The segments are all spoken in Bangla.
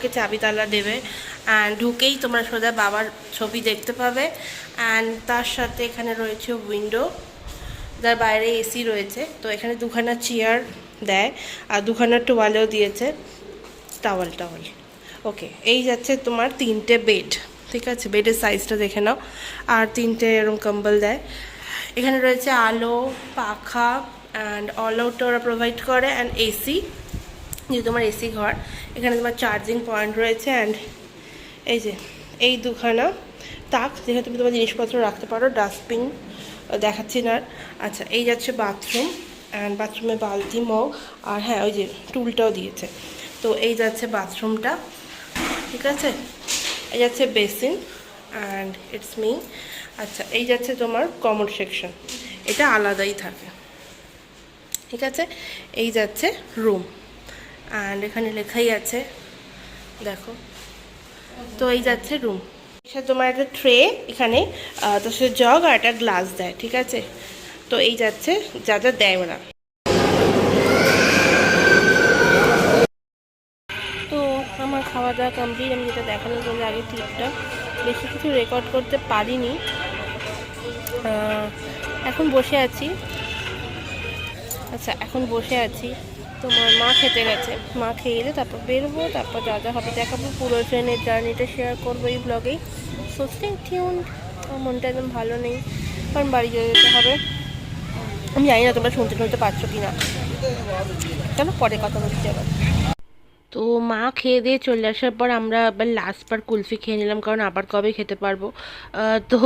তোমাকে চাবি তালা দেবে, অ্যান্ড ঢুকেই তোমরা সোজা বাবার ছবি দেখতে পাবে। অ্যান্ড তার সাথে এখানে রয়েছে উইন্ডো, যার বাইরে এসি রয়েছে। তো এখানে দুখানা চেয়ার দেয়, আর দুখানা টোয়ালও দিয়েছে, টাওয়াল টাওয়াল। ওকে, এই যাচ্ছে তোমার 3টে বেড, ঠিক আছে? বেডের সাইজটা দেখে নাও। আর 3টে এরকম কম্বল দেয়। এখানে রয়েছে আলো, পাখা, অ্যান্ড অল আউট ওরা প্রোভাইড করে, অ্যান্ড এসি, যেহেতু তোমার এসি ঘর। এখানে তোমার চার্জিং পয়েন্ট রয়েছে, অ্যান্ড এই যে এই দুখানা তাক, যেখানে তুমি তোমার জিনিসপত্র রাখতে পারো। ডাস্টবিন দেখাচ্ছি না। আচ্ছা, এই যাচ্ছে বাথরুম, অ্যান্ড বাথরুমে বালতি, মগ, আর হ্যাঁ ওই যে টুলটাও দিয়েছে। তো এই যাচ্ছে বাথরুমটা, ঠিক আছে? এই যাচ্ছে বেসিন, অ্যান্ড ইটস মি। আচ্ছা, এই যাচ্ছে তোমার কমন সেকশন, এটা আলাদাই থাকে, ঠিক আছে? এই যাচ্ছে রুম, অ্যান্ড এখানে লেখাই আছে, দেখো। তো এই যাচ্ছে রুম। এখানে তোমার একটা ট্রে, এখানে তার সাথে জগ আর একটা গ্লাস দেয়, ঠিক আছে? তো এই যাচ্ছে যা যা দেয় ওরা। তো আমার খাওয়া দাওয়া কমপ্লিট। আমি যেটা দেখানোর জন্য আগে ক্লিপটা, বেশি কিছু রেকর্ড করতে পারিনি। এখন বসে আছি। আচ্ছা, এখন বসে আছি। তোমার মা খেতে গেছে, মা খেয়ে এলে তারপর বেরোবো, তারপর যা যা হবে দেখাবো। পুরো ট্রেনের জার্নিটা শেয়ার করবো এই ব্লগেই। So stay tuned. আমার মনটা একদম ভালো নেই, কারণ বাড়ি যেতে হবে। আমি জানি না তোমরা শুনতে পাচ্ছ কি না। চলো পরে কথা বলছি আবার। তো মা খেয়ে দিয়ে চলে আসার পর আমরা আবার লাস্টবার কুলফি খেয়ে নিলাম, কারণ আবার কবে খেতে পারবো। তো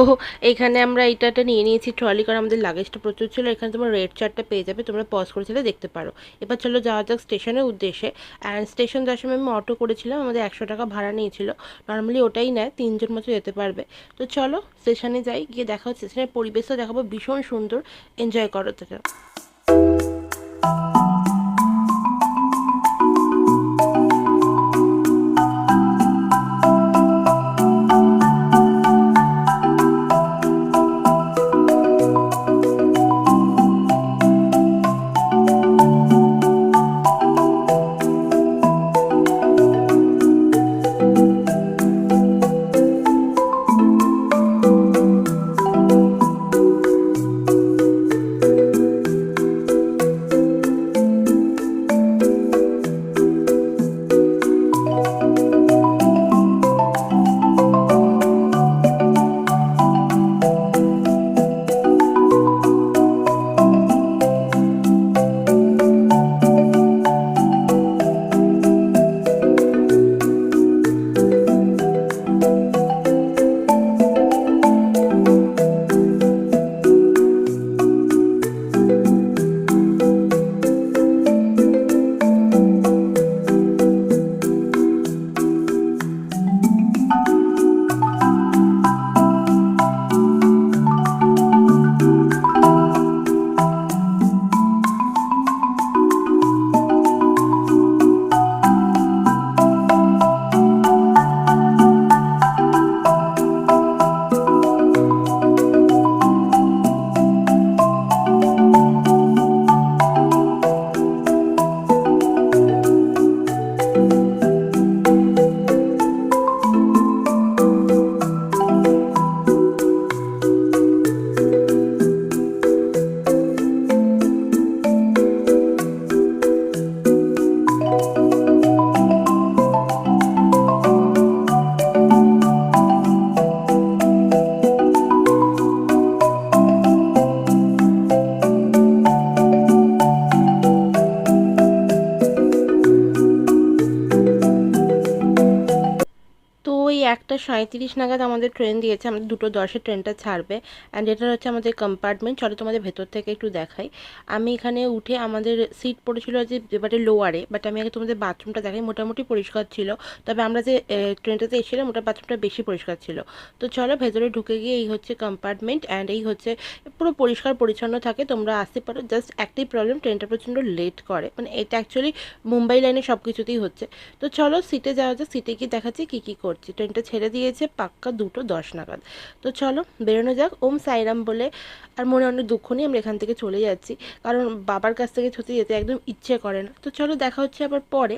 এখানে আমরা এইটাটা নিয়ে নিয়েছি ট্রলি, কারণ আমাদের লাগেজটা প্রচুর ছিল। এখানে তোমার রেড চার্টটা পেয়ে যাবে, তোমরা পজ করেছিলে দেখতে পারো। এবার চলো যাওয়া যাক স্টেশনের উদ্দেশ্যে। অ্যান্ড স্টেশন যাওয়ার সময় আমি অটো করেছিলাম, আমাদের 100 টাকা ভাড়া নিয়েছিল। নর্মালি ওটাই নেয়, 3জন মতো যেতে পারবে। তো চলো স্টেশনে যাই, গিয়ে দেখা হচ্ছে। স্টেশনের পরিবেশটা দেখাবো, ভীষণ সুন্দর, এনজয় করো তোমরা। ওই 1:37 নাগাদ আমাদের ট্রেন দিয়েছে, আমাদের 2:10-এ ট্রেনটা ছাড়বে। অ্যান্ড এটা হচ্ছে আমাদের কম্পার্টমেন্ট। চলো তোমাদের ভেতর থেকে একটু দেখাই। আমি এখানে উঠে, আমাদের সিট পড়েছিল যে এবারে লোয়ারে, বাট আমি আগে তোমাদের বাথরুমটা দেখাই। মোটামুটি পরিষ্কার ছিল, তবে আমরা যে ট্রেনটাতে এসেছিলাম ওটা বাথরুমটা বেশি পরিষ্কার ছিল। তো চলো ভেতরে ঢুকে গিয়ে, এই হচ্ছে কম্পার্টমেন্ট, অ্যান্ড এই হচ্ছে পুরো পরিষ্কার পরিচ্ছন্ন থাকে, তোমরা আসতে পারো। জাস্ট একটাই প্রবলেম, ট্রেনটা প্রচণ্ড লেট করে, মানে এটা অ্যাকচুয়ালি মুম্বাই লাইনে সব কিছুতেই হচ্ছে। তো চলো সিটে যাওয়া যায়, সিটে গিয়ে দেখাচ্ছি কী কী করছি। ট্রেনটা ছেড়ে দিয়েছে পাক্কা 2:10 নাগাদ। তো চলো বেরোনো যাক। ওম সাইরাম বলে আর মনে অনেক দুঃখ নিয়ে আমরা এখান থেকে চলে যাচ্ছি, কারণ বাবার কাছ থেকে ছুটে যেতে একদম ইচ্ছে করে না। তো চলো দেখা হচ্ছে আবার পরে।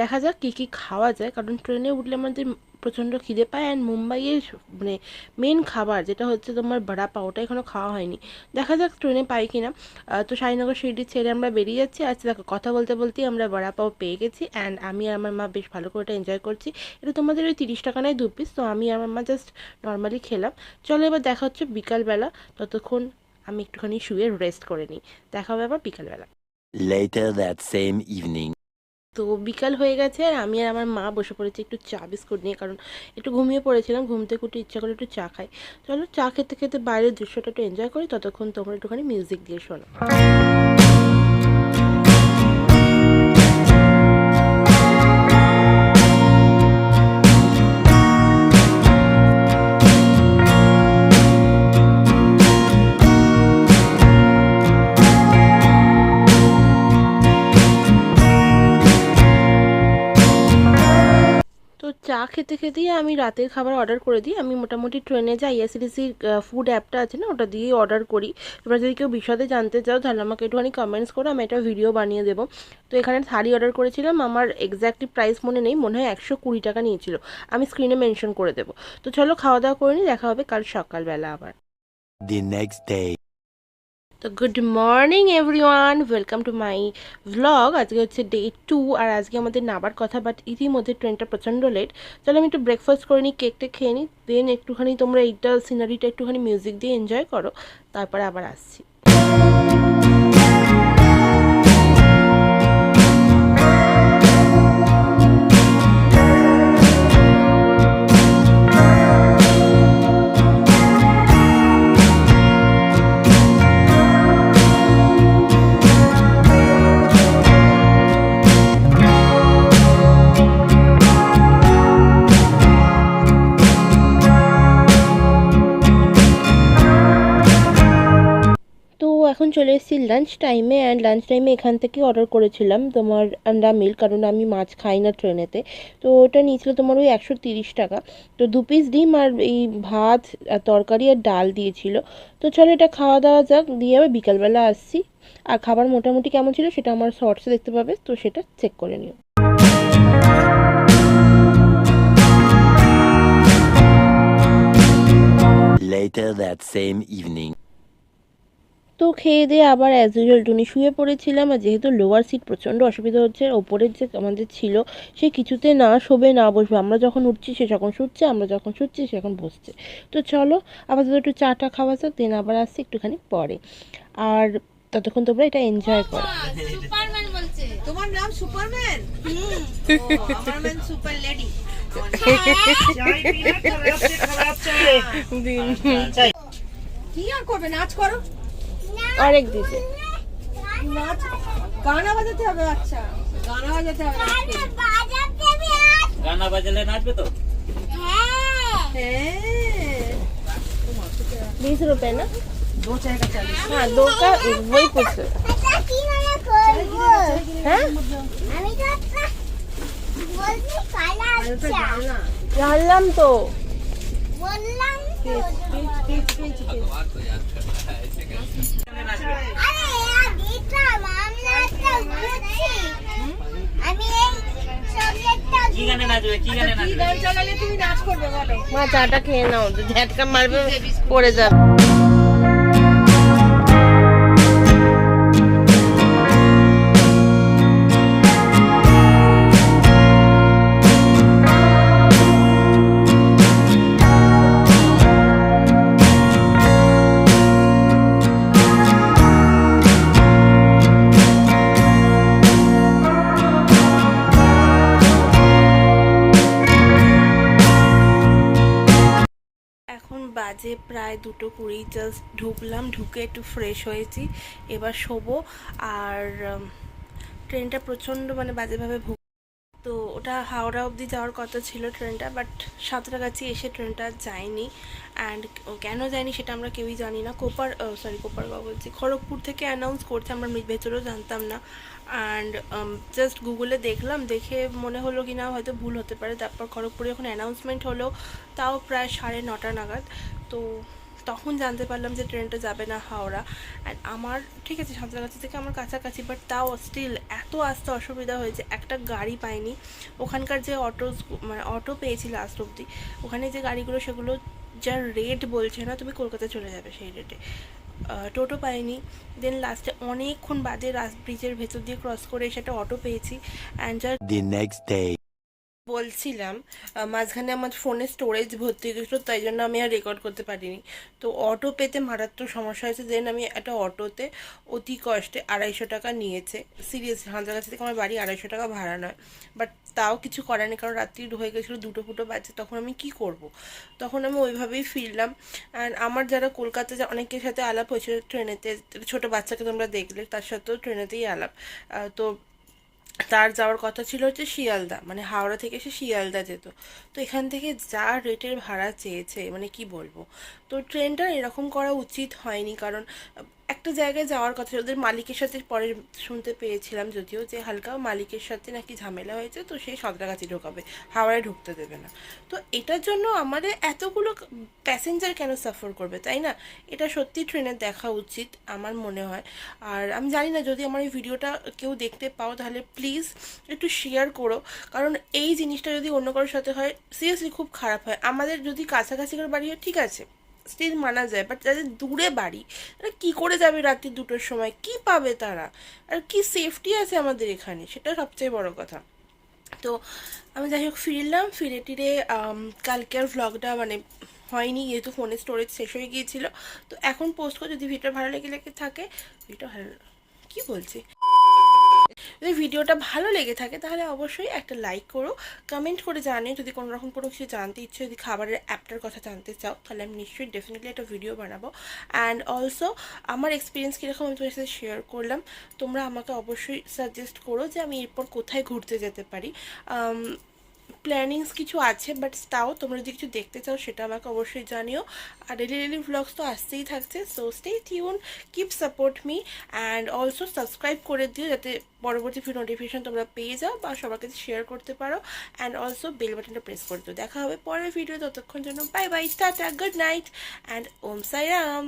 দেখা যাক কী কী খাওয়া যায়, কারণ ট্রেনে উঠলে আমাদের প্রচণ্ড খিদে পায়। অ্যান্ড মুম্বাইয়ের মানে মেন খাবার যেটা হচ্ছে তোমার বড়া পাও, ওটা এখনও খাওয়া হয়নি। দেখা যাক ট্রেনে পাই কিনা। তো সাইনগর শিরডি ছেড়ে আমরা বেরিয়ে যাচ্ছি। আচ্ছা দেখো, কথা বলতে বলতেই আমরা বড়া পাও পেয়ে গেছি, অ্যান্ড আমি আর আমার মা বেশ ভালো করে এটা এনজয় করছি। এটা তোমাদের ওই 30 টাকা নেয় 2 পিস, তো আমি আর আমার মা জাস্ট নর্মালি খেলাম। চলো এবার দেখা হচ্ছে বিকালবেলা। ততক্ষণ আমি একটুখানি শুয়ে রেস্ট করে নিই। দেখা হবে আবার বিকালবেলা। Later that same evening. তো বিকাল হয়ে গেছে আর আমি আর আমার মা বসে পড়েছি একটু চা বিস্কুট নিয়ে, কারণ একটু ঘুমিয়ে পড়েছিলাম, ঘুম থেকে উঠে ইচ্ছা করে একটু চা খাই। চলো চা খেতে খেতে বাইরের দৃশ্যটা একটু এনজয় করি, ততক্ষণ তোমরা একটুখানি মিউজিক দিয়ে শোনো। তো চা খেতে খেতেই আমি রাতের খাবার অর্ডার করে দিই। আমি মোটামুটি ট্রেনে যে আইআরসিটিসির ফুড অ্যাপটা আছে না, ওটা দিয়েই অর্ডার করি। তোমরা যদি কেউ বিশদে জানতে চাও তাহলে আমাকে একটুখানি কমেন্টস করো, আমি একটা ভিডিও বানিয়ে দেবো। তো এখানে থালি অর্ডার করেছিলাম, আমার এক্স্যাক্টলি প্রাইস মনে নেই, মনে হয় 120 টাকা নিয়েছিল। আমি স্ক্রিনে মেনশন করে দেবো। তো চলো খাওয়া দাওয়া করে নিই, দেখা হবে কাল সকালবেলা আবার। The next day. তো good morning everyone, welcome to my vlog. আজকে হচ্ছে ডে 2 আর আজকে আমাদের নাবার কথা, বাট ইতিমধ্যে ট্রেনটা প্রচণ্ড লেট। চলো আমি একটু ব্রেকফাস্ট করে নিই, কেকটা খেয়ে নিই, দেন একটুখানি তোমরা এইটা সিনারিটা একটুখানি মিউজিক দিয়ে এনজয় করো, তারপরে আবার আসছি। তো এখন চলে এসেছি লাঞ্চ টাইমে, অ্যান্ড লাঞ্চ টাইমে এখান থেকে অর্ডার করেছিলাম তোমার আন্ডা মিল, কারণ আমি মাছ খাই না ট্রেনেতে। তো ওটা নিয়েছিল তোমার ওই 130 টাকা। তো 2 পিস ডিম আর এই ভাত আর তরকারি আর ডাল দিয়েছিল। তো চলো এটা খাওয়া দাওয়া যাক, দিয়ে আবার বিকালবেলা আসছি। আর খাবার মোটামুটি কেমন ছিল সেটা আমার শর্টসে দেখতে পাবে, তো সেটা চেক করে নিও। Later that same evening. তো খেয়ে দিয়ে আবার অ্যাজ ইউজুয়াল টুনি শুয়ে পড়েছিলাম। আর যেহেতু লোয়ার সিট প্রচণ্ড অসুবিধা হচ্ছে, ওপরের যে আমাদের ছিল সে কিছুতে না শোবে না বসবে, আমরা যখন উঠছি সে যখন শুচ্ছে, আমরা যখন শুচ্ছি সে এখন বসছে। তো চলো আপাতত একটু চাটা খাওয়া যাক, দেন আবার আসছি একটুখানি পরে। আর ততক্ষণ তোমরা এটা এনজয় করো। সুপারম্যান বলছে। তোমার নাম সুপারম্যান? আমার নাম সুপার লেডি। কি আর করবে, নাচ করো। অনেক দিছে নাচ, গানা বাজাতে হবে। আচ্ছা গানা বাজাতে হবে। गाना बजले नाचबे तो হ্যাঁ 20 रुपए ना। 2 चाय का 40। हाँ 2 का वही कुछ है। জানলাম তো। কি গানে নাচবে কি গানে কি নাচবে গান চালালে তুমি নাচ করবে বলো? মা চাটা খেয়ে নাও, ঝটকা মারবে পড়ে যাবে। এখন বাজে প্রায় 2:20, জাস্ট ঢুকলাম, ঢুকে একটু ফ্রেশ হয়েছি, এবার শোবো। আর ট্রেনটা প্রচণ্ড মানে বাজেভাবে তো ওটা হাওড়া অবধি যাওয়ার কথা ছিল ট্রেনটা, বাট সাঁতরাগাছি এসে ট্রেনটা যায়নি। অ্যান্ড কেন যায়নি সেটা আমরা কেউই জানি না। কোপারগাঁও বলছি, খড়গপুর থেকে অ্যানাউন্স করছে, আমরা ভেতরেও জানতাম না। অ্যান্ড জাস্ট গুগলে দেখলাম, দেখে মনে হলো কি না হয়তো ভুল হতে পারে। তারপর খড়গপুরে যখন অ্যানাউন্সমেন্ট হলো, তাও প্রায় 9:30 নাগাদ, তো তখন জানতে পারলাম যে ট্রেনটা যাবে না হাওড়া। অ্যান্ড আমার ঠিক আছে সাঁতরাগাছি থেকে আমার কাছাকাছি, বাট তাও স্টিল এত আসতে অসুবিধা হয়েছে, একটা গাড়ি পাইনি। ওখানকার যে অটো পেয়েছি লাস্ট অবধি, ওখানে যে গাড়িগুলো সেগুলো যার রেট বলছে না তুমি কলকাতা চলে যাবে সেই রেটে, টোটো পাইনি। দেন লাস্টে অনেকক্ষণ বাদে ব্রিজের ভেতর দিয়ে ক্রস করে সেটা অটো পেয়েছি। অ্যান্ড যার The next day. বলছিলাম, মাঝখানে আমার ফোনে স্টোরেজ ভর্তি হয়ে গেছিলো, তাই জন্য আমি আর রেকর্ড করতে পারিনি। তো অটো পেতে মারাত্মক সমস্যা হয়েছে। দেন আমি একটা অটোতে অতি কষ্টে 250 টাকা নিয়েছে। সিরিয়াসলি সাঁতরাগাছি থেকে আমার বাড়ি 250 টাকা ভাড়া নয়, বাট তাও কিছু করার নেই, কারণ রাত্রি হয়ে গেছিলো, 2 বাজছে। তখন আমি কি করব, তখন আমি ওইভাবেই ফিরলাম। অ্যান্ড আমার যারা কলকাতায় অনেকের সাথে আলাপ হয়েছিল ট্রেনেতে, ছোটো বাচ্চাকে তোমরা দেখলে, তার সাথেও ট্রেনেতেই আলাপ। তো তার যাওয়ার কথা ছিল হচ্ছে শিয়ালদা, মানে হাওড়া থেকে সে শিয়ালদা যেত। তো এখান থেকে যা রেটের ভাড়া চেয়েছে, মানে কি বলবো। তো ট্রেনটা এরকম করা উচিত হয়নি, কারণ একটা জায়গায় যাওয়ার কথা, ওদের মালিকের সাথে পরে শুনতে পেয়েছিলাম যদিও, যে হালকা মালিকের সাথে নাকি ঝামেলা হয়েছে, তো সেই সাঁতরাগাছি ঢোকাবে, হাওড়ায় ঢুকতে দেবে না। তো এটার জন্য আমাদের এতগুলো প্যাসেঞ্জার কেন সাফার করবে, তাই না? এটা সত্যি ট্রেনের দেখা উচিত আমার মনে হয়। আর আমি জানি না, যদি আমার এই ভিডিওটা কেউ দেখতে পাও তাহলে প্লিজ একটু শেয়ার করো, কারণ এই জিনিসটা যদি অন্য কারোর সাথে হয় সিরিয়াসলি খুব খারাপ হয়। আমাদের যদি কাছাকাছি করে বাড়ি হয় ঠিক আছে, স্টিল মানা যায়, বাট যাদের দূরে বাড়ি তারা কী করে যাবে রাত্রি 2টোর সময়, কি পাবে তারা, আর কি সেফটি আছে আমাদের এখানে, সেটা সবচেয়ে বড় কথা। তো আমি যাই হোক ফিরলাম, ফিরে টিরে কালকে আর ভ্লগটা মানে হয়নি, যেহেতু ফোনের স্টোরেজ শেষ হয়ে গিয়েছিল। তো এখন পোস্ট করে, যদি ভিডিওটা ভালো লেগে থাকে, ভিডিও ভালো কী বলছি, যদি ভিডিওটা ভালো লেগে থাকে তাহলে অবশ্যই একটা লাইক করো, কমেন্ট করে জানিও যদি কোনো রকম কোনো কিছু জানতে ইচ্ছে, যদি খাবারের অ্যাপটার কথা জানতে চাও তাহলে আমি নিশ্চয়ই ডেফিনেটলি একটা ভিডিও বানাবো। অ্যান্ড অলসো আমার এক্সপিরিয়েন্স কীরকম আমি তোমার সাথে শেয়ার করলাম, তোমরা আমাকে অবশ্যই সাজেস্ট করো যে আমি এরপর কোথায় ঘুরতে যেতে পারি। প্ল্যানিংস কিছু আছে, বাট তাও তোমরা যদি কিছু দেখতে চাও সেটা আমাকে অবশ্যই জানিও। আর ডেলি ভ্লগস তো আসতেই থাকছে, so stay tune, keep support me, and also subscribe করে দিও যাতে পরবর্তী ভিডিও নোটিফিকেশন তোমরা পেয়ে যাও বা সবার কাছে শেয়ার করতে পারো। অ্যান্ড অলসো বেল বাটনটা প্রেস করে দিও। দেখা হবে পরের ভিডিও, ততক্ষণ জন্য bye bye, tata, good night, and Om Sai Ram.